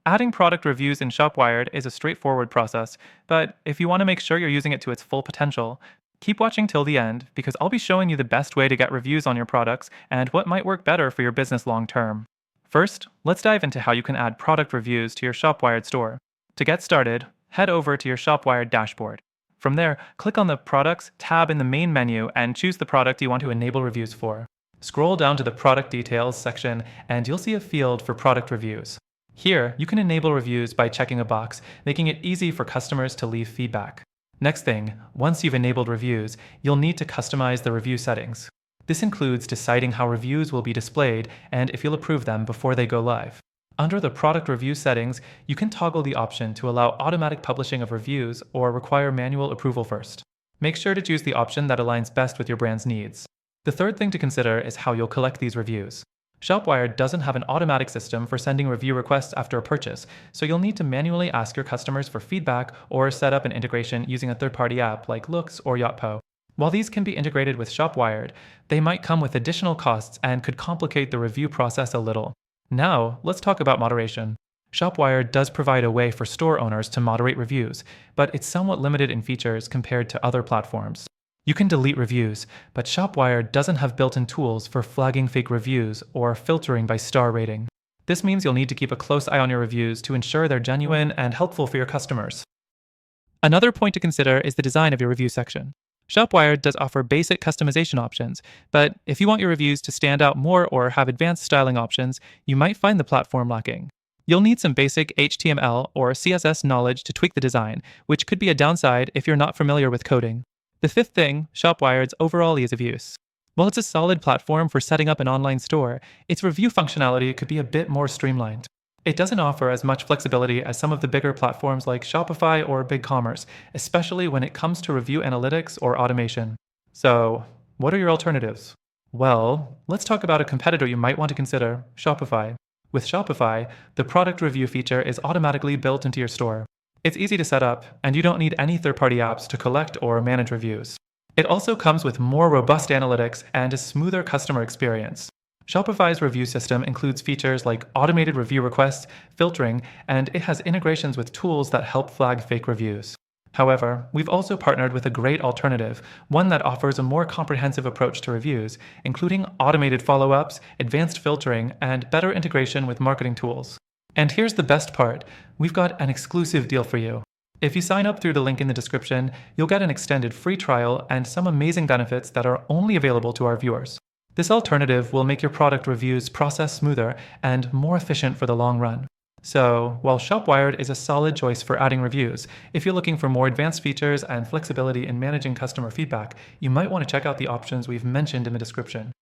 Adding product reviews in ShopWired is a straightforward process, but if you want to make sure you're using it to its full potential, keep watching till the end because I'll be showing you the best way to get reviews on your products and what might work better for your business long term. First, let's dive into how you can add product reviews to your ShopWired store. To get started, head over to your ShopWired dashboard. From there, click on the Products tab in the main menu and choose the product you want to enable reviews for. Scroll down to the Product Details section and you'll see a field for product reviews. Here, you can enable reviews by checking a box, making it easy for customers to leave feedback. Next thing, once you've enabled reviews, you'll need to customize the review settings. This includes deciding how reviews will be displayed and if you'll approve them before they go live. Under the product review settings, you can toggle the option to allow automatic publishing of reviews or require manual approval first. Make sure to choose the option that aligns best with your brand's needs. The third thing to consider is how you'll collect these reviews. ShopWired doesn't have an automatic system for sending review requests after a purchase, so you'll need to manually ask your customers for feedback or set up an integration using a third-party app like Loox or Yotpo. While these can be integrated with ShopWired, they might come with additional costs and could complicate the review process a little. Now, let's talk about moderation. ShopWired does provide a way for store owners to moderate reviews, but it's somewhat limited in features compared to other platforms. You can delete reviews, but ShopWired doesn't have built-in tools for flagging fake reviews or filtering by star rating. This means you'll need to keep a close eye on your reviews to ensure they're genuine and helpful for your customers. Another point to consider is the design of your review section. ShopWired does offer basic customization options, but if you want your reviews to stand out more or have advanced styling options, you might find the platform lacking. You'll need some basic HTML or CSS knowledge to tweak the design, which could be a downside if you're not familiar with coding. The fifth thing, ShopWired's overall ease of use. While it's a solid platform for setting up an online store, its review functionality could be a bit more streamlined. It doesn't offer as much flexibility as some of the bigger platforms like Shopify or BigCommerce, especially when it comes to review analytics or automation. So, what are your alternatives? Well, let's talk about a competitor you might want to consider, Shopify. With Shopify, the product review feature is automatically built into your store. It's easy to set up, and you don't need any third-party apps to collect or manage reviews. It also comes with more robust analytics and a smoother customer experience. Shopify's review system includes features like automated review requests, filtering, and it has integrations with tools that help flag fake reviews. However, we've also partnered with a great alternative, one that offers a more comprehensive approach to reviews, including automated follow-ups, advanced filtering, and better integration with marketing tools. And here's the best part, we've got an exclusive deal for you. If you sign up through the link in the description, you'll get an extended free trial and some amazing benefits that are only available to our viewers. This alternative will make your product reviews process smoother and more efficient for the long run. So, while ShopWired is a solid choice for adding reviews, if you're looking for more advanced features and flexibility in managing customer feedback, you might want to check out the options we've mentioned in the description.